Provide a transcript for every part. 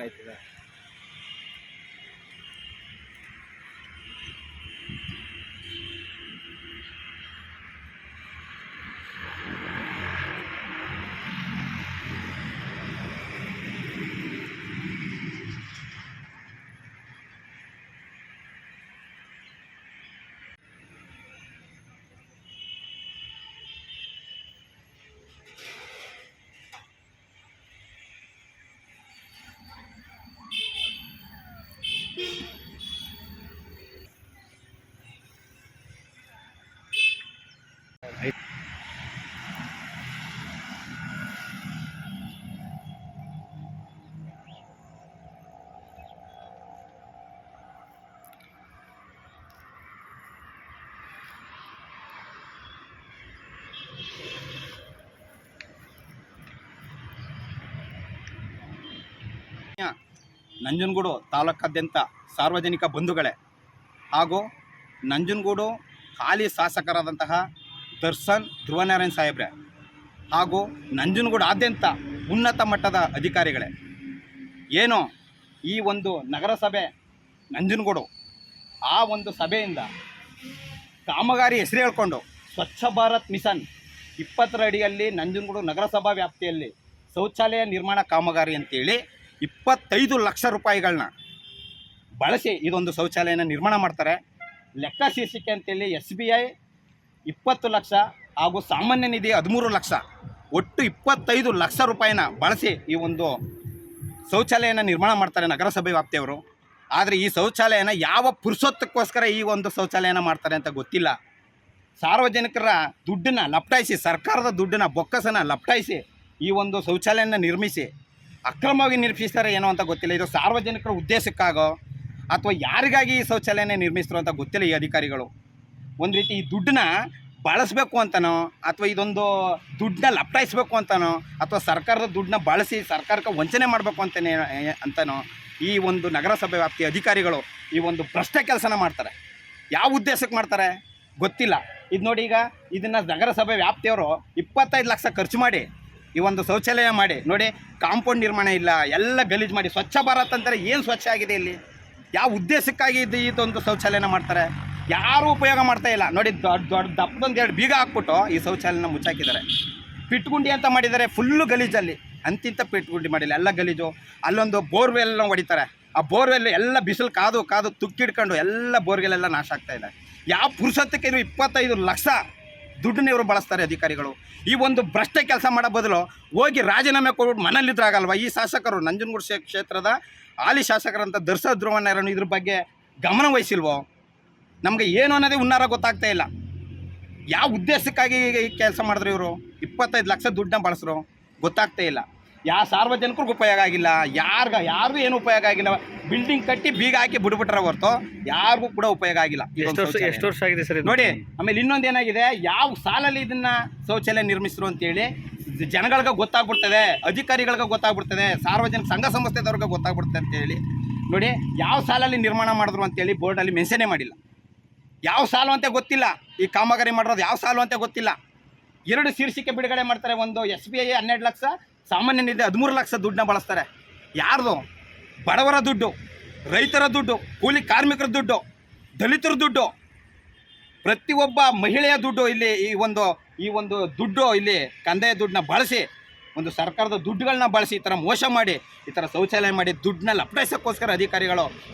ಹೆಸರಾಯ್ತದೆ. ನಂಜನಗೂಡು ತಾಲೂಕಾದ್ಯಂತ ಸಾರ್ವಜನಿಕ ಬಂಧುಗಳೇ ಹಾಗೂ ನಂಜನಗೂಡು ಹಾಲಿ ಶಾಸಕರಾದಂತಹ ದರ್ಶನ್ ಧ್ರುವನಾರಾಯಣ್ ಸಾಹೇಬ್ರೆ ಹಾಗೂ ನಂಜನಗೂಡಾದ್ಯಂತ ಉನ್ನತ ಮಟ್ಟದ ಅಧಿಕಾರಿಗಳೇ, ಏನು ಈ ಒಂದು ನಗರಸಭೆ ನಂಜನಗೂಡು ಆ ಒಂದು ಸಭೆಯಿಂದ ಕಾಮಗಾರಿ ಹೆಸರು ಹೇಳ್ಕೊಂಡು ಸ್ವಚ್ಛ ಭಾರತ್ ಮಿಷನ್ 20 ಅಡಿಯಲ್ಲಿ ನಂಜನಗೂಡು ನಗರಸಭಾ ವ್ಯಾಪ್ತಿಯಲ್ಲಿ ಶೌಚಾಲಯ ನಿರ್ಮಾಣ ಕಾಮಗಾರಿ ಅಂತೇಳಿ 25 ಲಕ್ಷ ರೂಪಾಯಿಗಳನ್ನ ಬಳಸಿ ಇದೊಂದು ಶೌಚಾಲಯನ ನಿರ್ಮಾಣ ಮಾಡ್ತಾರೆ. ಲೆಕ್ಕ ಶೀರ್ಷಿಕೆ ಅಂತೇಳಿ SBI 20 ಲಕ್ಷ ಹಾಗೂ ಸಾಮಾನ್ಯ ನಿಧಿ 13 ಲಕ್ಷ, ಒಟ್ಟು 25 ಲಕ್ಷ ರೂಪಾಯಿನ ಬಳಸಿ ಈ ಒಂದು ಶೌಚಾಲಯನ ನಿರ್ಮಾಣ ಮಾಡ್ತಾರೆ ನಗರಸಭೆ ವ್ಯಾಪ್ತಿಯವರು. ಆದರೆ ಈ ಶೌಚಾಲಯನ ಯಾವ ಪುರುಷತ್ವಕ್ಕೋಸ್ಕರ ಈ ಒಂದು ಶೌಚಾಲಯನ ಮಾಡ್ತಾರೆ ಅಂತ ಗೊತ್ತಿಲ್ಲ. ಸಾರ್ವಜನಿಕರ ದುಡ್ಡನ್ನು ಲಪಟಾಯಿಸಿ, ಸರ್ಕಾರದ ದುಡ್ಡನ್ನು ಬೊಕ್ಕಸನ ಲಪಟಾಯಿಸಿ ಈ ಒಂದು ಶೌಚಾಲಯನ ನಿರ್ಮಿಸಿ ಅಕ್ರಮವಾಗಿ ನಿರ್ಮಿಸ್ತಾರೆ ಏನೋ ಅಂತ ಗೊತ್ತಿಲ್ಲ. ಇದು ಸಾರ್ವಜನಿಕರ ಉದ್ದೇಶಕ್ಕಾಗೋ ಅಥವಾ ಯಾರಿಗಾಗಿ ಈ ಶೌಚಾಲಯನ ನಿರ್ಮಿಸಿದ್ರು ಅಂತ ಗೊತ್ತಿಲ್ಲ. ಈ ಅಧಿಕಾರಿಗಳು ಒಂದು ರೀತಿ ಈ ದುಡ್ಡನ್ನ ಬಳಸಬೇಕು ಅಂತನೋ ಅಥವಾ ಇದೊಂದು ದುಡ್ಡನ್ನ ಲಪಟಾಯಿಸ್ಬೇಕು ಅಂತನೋ ಅಥವಾ ಸರ್ಕಾರದ ದುಡ್ಡನ್ನ ಬಳಸಿ ಸರ್ಕಾರಕ್ಕೆ ವಂಚನೆ ಮಾಡಬೇಕು ಅಂತನೋ ಈ ಒಂದು ನಗರಸಭೆ ವ್ಯಾಪ್ತಿಯ ಅಧಿಕಾರಿಗಳು ಈ ಒಂದು ಭ್ರಷ್ಟ ಕೆಲಸನ ಮಾಡ್ತಾರೆ. ಯಾವ ಉದ್ದೇಶಕ್ಕೆ ಮಾಡ್ತಾರೆ ಗೊತ್ತಿಲ್ಲ. ಇದು ನೋಡಿ, ಈಗ ಇದನ್ನು ನಗರಸಭೆ ವ್ಯಾಪ್ತಿಯವರು 25 ಲಕ್ಷ ಖರ್ಚು ಮಾಡಿ ಈ ಒಂದು ಶೌಚಾಲಯ ಮಾಡಿ ನೋಡಿ, ಕಾಂಪೌಂಡ್ ನಿರ್ಮಾಣ ಇಲ್ಲ, ಎಲ್ಲ ಗಲೀಜು ಮಾಡಿ. ಸ್ವಚ್ಛ ಭಾರತ್ ಅಂತಾರೆ, ಏನು ಸ್ವಚ್ಛ ಆಗಿದೆ ಇಲ್ಲಿ? ಯಾವ ಉದ್ದೇಶಕ್ಕಾಗಿ ಇದೊಂದು ಶೌಚಾಲಯನ ಮಾಡ್ತಾರೆ? ಯಾರೂ ಉಪಯೋಗ ಮಾಡ್ತಾ ಇಲ್ಲ ನೋಡಿ. ದೊಡ್ಡ ದಪ್ಪದೊಂದು 2 ಬೀಗ ಹಾಕ್ಬಿಟ್ಟು ಈ ಶೌಚಾಲಯನ ಮುಚ್ಚಾಕಿದ್ದಾರೆ. ಪಿಟ್ಗುಂಡಿ ಅಂತ ಮಾಡಿದ್ದಾರೆ, ಫುಲ್ಲು ಗಲೀಜಲ್ಲಿ. ಅಂತಿಂತ ಪಿಟ್ಗುಂಡಿ ಮಾಡಿಲ್ಲ, ಎಲ್ಲ ಗಲೀಜು. ಅಲ್ಲೊಂದು ಬೋರ್ವೆಲ್ನ ಹೊಡಿತಾರೆ. ಆ ಬೋರ್ವೆಲ್ ಎಲ್ಲ ಬಿಸಿಲು ಕಾದು ತುಕ್ಕಿಡ್ಕೊಂಡು ಎಲ್ಲ ಬೋರ್ಗೆಲ್ಲ ನಾಶ ಆಗ್ತಾ ಇದೆ. ಯಾವ ಪುರುಷತ್ವಕ್ಕೆ ಇವರು 25 ಲಕ್ಷ ದುಡ್ಡನ್ನ ಇವರು ಬಳಸ್ತಾರೆ ಅಧಿಕಾರಿಗಳು. ಈ ಒಂದು ಭ್ರಷ್ಟ ಕೆಲಸ ಮಾಡೋ ಬದಲು ಹೋಗಿ ರಾಜೀನಾಮೆ ಕೊಟ್ಬಿಟ್ಟು ಮನೇಲಿದ್ರಾಗಲ್ವ ಈ ಶಾಸಕರು? ನಂಜನಗೂಡು ಕ್ಷೇತ್ರದ ಹಾಲಿ ಶಾಸಕರಂತ ದರ್ಶನ್ ಧ್ರುವನಾರಾಯಣ್ ಇದ್ರ ಬಗ್ಗೆ ಗಮನ ವಹಿಸಿಲ್ವೋ? ನಮಗೆ ಏನು ಅನ್ನೋದೇ ಉನ್ನಾರ ಗೊತ್ತಾಗ್ತಾ ಇಲ್ಲ. ಯಾವ ಉದ್ದೇಶಕ್ಕಾಗಿ ಈ ಕೆಲಸ ಮಾಡಿದ್ರು ಇವರು? 25 ಲಕ್ಷ ದುಡ್ಡನ್ನ ಬಳಸ್ರು ಗೊತ್ತಾಗ್ತಾ ಇಲ್ಲ. ಯಾವ ಸಾರ್ವಜನಿಕರಿಗೂ ಉಪಯೋಗ ಆಗಿಲ್ಲ, ಯಾರಿಗೂ ಏನು ಉಪಯೋಗ ಆಗಿಲ್ಲ. ಬಿಲ್ಡಿಂಗ್ ಕಟ್ಟಿ ಬೀಗ ಹಾಕಿ ಬಿಡ್ಬಿಟ್ರೆ ಹೊರತು ಯಾರಿಗೂ ಕೂಡ ಉಪಯೋಗ ಆಗಿಲ್ಲ. ಎಷ್ಟು ವರ್ಷ ಆಗಿದೆ ಸರ್ ನೋಡಿ. ಆಮೇಲೆ ಇನ್ನೊಂದು ಏನಾಗಿದೆ, ಯಾವ ಸಾಲಲ್ಲಿ ಇದನ್ನ ಶೌಚಾಲಯ ನಿರ್ಮಿಸಿದ್ರು ಅಂತೇಳಿ ಜನಗಳಿಗೆ ಗೊತ್ತಾಗ್ಬಿಡ್ತದೆ, ಅಧಿಕಾರಿಗಳಿಗೆ ಗೊತ್ತಾಗ್ಬಿಡ್ತದೆ, ಸಾರ್ವಜನಿಕ ಸಂಘ ಸಂಸ್ಥೆದವ್ರಿಗೆ ಗೊತ್ತಾಗ್ಬಿಡ್ತದೆ ಅಂತೇಳಿ ನೋಡಿ. ಯಾವ ಸಾಲಲ್ಲಿ ನಿರ್ಮಾಣ ಮಾಡಿದ್ರು ಅಂತೇಳಿ ಬೋರ್ಡಲ್ಲಿ ಮೆನ್ಷನ್ನೇ ಮಾಡಿಲ್ಲ. ಯಾವ ಸಾಲು ಅಂತ ಗೊತ್ತಿಲ್ಲ. ಈ ಕಾಮಗಾರಿ ಮಾಡಿರೋದು ಯಾವ ಸಾಲು ಅಂತ ಗೊತ್ತಿಲ್ಲ. 2 ಶೀರ್ಷಿಕೆ ಬಿಡುಗಡೆ ಮಾಡ್ತಾರೆ. ಒಂದು SBI 12 ಲಕ್ಷ, ಸಾಮಾನ್ಯ ನಿಧಿ 13 ಲಕ್ಷ ದುಡ್ಡನ್ನ ಬಳಸ್ತಾರೆ. ಯಾರ್ದು? ಬಡವರ ದುಡ್ಡು, ರೈತರ ದುಡ್ಡು, ಕೂಲಿ ಕಾರ್ಮಿಕರ ದುಡ್ಡು, ದಲಿತರ ದುಡ್ಡು, ಪ್ರತಿಯೊಬ್ಬ ಮಹಿಳೆಯ ದುಡ್ಡು. ಇಲ್ಲಿ ಈ ಒಂದು ದುಡ್ಡು ಇಲ್ಲಿ ಕಂದಾಯ ದುಡ್ಡನ್ನ ಬಳಸಿ, ಒಂದು ಸರ್ಕಾರದ ದುಡ್ಡುಗಳನ್ನ ಬಳಸಿ ಈ ಥರ ಮೋಸ ಮಾಡಿ, ಈ ಥರ ಶೌಚಾಲಯ ಮಾಡಿ ದುಡ್ಡನ್ನ ಲಪಟಾಯಿಸೋಕ್ಕೋಸ್ಕರ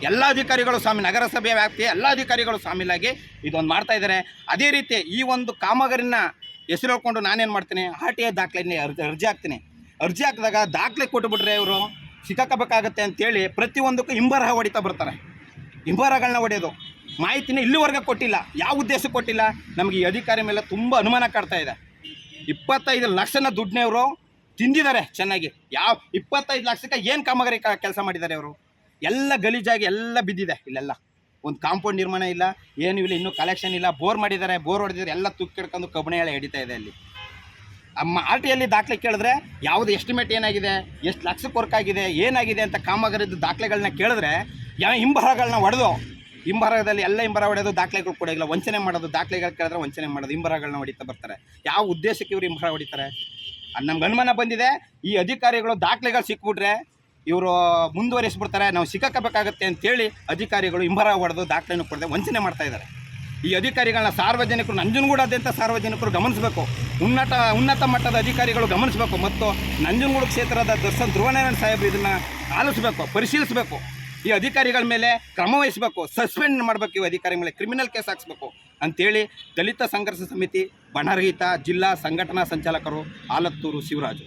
ಎಲ್ಲ ಅಧಿಕಾರಿಗಳು ನಗರಸಭೆಯ ವ್ಯಾಪ್ತಿಯ ಎಲ್ಲ ಅಧಿಕಾರಿಗಳು ಶಾಮೀಲಾಗಿ ಇದೊಂದು ಮಾಡ್ತಾಯಿದ್ದಾರೆ. ಅದೇ ರೀತಿ ಈ ಒಂದು ಕಾಮಗಾರಿನ ಹೆಸರು ಹೇಳ್ಕೊಂಡು ನಾನೇನು ಮಾಡ್ತೀನಿ, RTI ದಾಖಲೆ ಅರ್ಜಿ ಹಾಕಿದಾಗ ದಾಖಲೆ ಕೊಟ್ಟುಬಿಟ್ರೆ ಇವರು ಸಿಕ್ಕಾಕಬೇಕಾಗತ್ತೆ ಅಂತೇಳಿ ಪ್ರತಿಯೊಂದಕ್ಕೂ ಹಿಂಬರಹ ಹೊಡಿತಾ ಬರ್ತಾರೆ. ಹಿಂಬರಹಗಳನ್ನ ಹೊಡೆಯೋದು, ಮಾಹಿತಿನ ಇಲ್ಲಿವರೆಗೆ ಕೊಟ್ಟಿಲ್ಲ. ಯಾವ ಉದ್ದೇಶಕ್ಕೆ ಕೊಟ್ಟಿಲ್ಲ? ನಮಗೆ ಈ ಅಧಿಕಾರಿ ಮೇಲೆ ತುಂಬ ಅನುಮಾನ ಕಾಡ್ತಾ ಇದೆ. 25 ಲಕ್ಷನ ದುಡ್ಡನ್ನ ಇವರು ತಿಂದಿದ್ದಾರೆ ಚೆನ್ನಾಗಿ. ಯಾವ 25 ಲಕ್ಷಕ್ಕೆ ಏನು ಕಾಮಗಾರಿ ಕೆಲಸ ಮಾಡಿದ್ದಾರೆ ಇವರು? ಎಲ್ಲ ಗಲೀಜಾಗಿ ಎಲ್ಲ ಬಿದ್ದಿದೆ. ಇಲ್ಲೆಲ್ಲ ಒಂದು ಕಾಂಪೌಂಡ್ ನಿರ್ಮಾಣ ಇಲ್ಲ, ಏನೂ ಇಲ್ಲ, ಇನ್ನೂ ಕಲೆಕ್ಷನ್ ಇಲ್ಲ. ಬೋರ್ ಮಾಡಿದ್ದಾರೆ, ಬೋರ್ ಹೊಡೆದಿದ್ದಾರೆ, ಎಲ್ಲ ತುಕ್ಕಿಡ್ಕೊಂಡು ಕಬ್ಬಣ ಎಳೆ ಹಿಡಿತಾ ಇದೆ ಅಲ್ಲಿ. RTI ದಾಖಲೆ ಕೇಳಿದ್ರೆ ಯಾವುದು ಎಸ್ಟಿಮೇಟ್ ಏನಾಗಿದೆ, ಎಷ್ಟು ಲಕ್ಷಕ್ಕೆ ವರ್ಕ್ ಆಗಿದೆ, ಏನಾಗಿದೆ ಅಂತ ಕಾಮಗಾರಿದ್ದು ದಾಖಲೆಗಳನ್ನ ಕೇಳಿದ್ರೆ ಹಿಂಬರಹಗಳನ್ನ ಹೊಡೆದು, ಹಿಂಬರಹದಲ್ಲಿ ಎಲ್ಲ ಹಿಂಬರಹ ಹೊಡೆಯೋದು, ದಾಖಲೆಗಳು ಕೂಡ ಇಲ್ಲ, ವಂಚನೆ ಮಾಡೋದು. ದಾಖಲೆಗಳು ಕೇಳಿದ್ರೆ ವಂಚನೆ ಮಾಡೋದು, ಹಿಂಬರಹಗಳನ್ನ ಹೊಡಿತಾ ಬರ್ತಾರೆ. ಯಾವ ಉದ್ದೇಶಕ್ಕೆ ಇವರು ಹಿಂಬರಹ ಹೊಡಿತಾರೆ? ನಮ್ಗೆ ಅನುಮಾನ ಬಂದಿದೆ. ಈ ಅಧಿಕಾರಿಗಳು ದಾಖಲೆಗಳು ಸಿಕ್ಬಿಟ್ರೆ ಇವರು ಮುಂದುವರಿಸ್ಬಿಡ್ತಾರೆ, ನಾವು ಸಿಕ್ಕಾಕಬೇಕಾಗತ್ತೆ ಅಂತೇಳಿ ಅಧಿಕಾರಿಗಳು ಹಿಂಬರ ಹೊಡೆದು ದಾಖಲೆಯನ್ನು ಕೊಡದೆ ವಂಚನೆ ಮಾಡ್ತಾಯಿದ್ದಾರೆ. ಈ ಅಧಿಕಾರಿಗಳನ್ನ ಸಾರ್ವಜನಿಕರು, ನಂಜನಗೂಡಾದ್ಯಂತ ಸಾರ್ವಜನಿಕರು ಗಮನಿಸಬೇಕು, ಉನ್ನತ ಮಟ್ಟದ ಅಧಿಕಾರಿಗಳು ಗಮನಿಸಬೇಕು ಮತ್ತು ನಂಜನಗೂಡು ಕ್ಷೇತ್ರದ ದರ್ಶನ್ ಧ್ರುವನಾರಾಯಣ ಸಾಹೇಬರು ಇದನ್ನು ಆಲಿಸಬೇಕು, ಪರಿಶೀಲಿಸಬೇಕು. ಈ ಅಧಿಕಾರಿಗಳ ಮೇಲೆ ಕ್ರಮ ವಹಿಸಬೇಕು, ಸಸ್ಪೆಂಡ್ ಮಾಡಬೇಕು, ಈ ಅಧಿಕಾರಿಗಳ ಮೇಲೆ ಕ್ರಿಮಿನಲ್ ಕೇಸ್ ಹಾಕಿಸ್ಬೇಕು ಅಂಥೇಳಿ ದಲಿತ ಸಂಘರ್ಷ ಸಮಿತಿ ಬಣರಹಿತ ಜಿಲ್ಲಾ ಸಂಘಟನಾ ಸಂಚಾಲಕರು ಆಲತ್ತೂರು ಶಿವರಾಜು.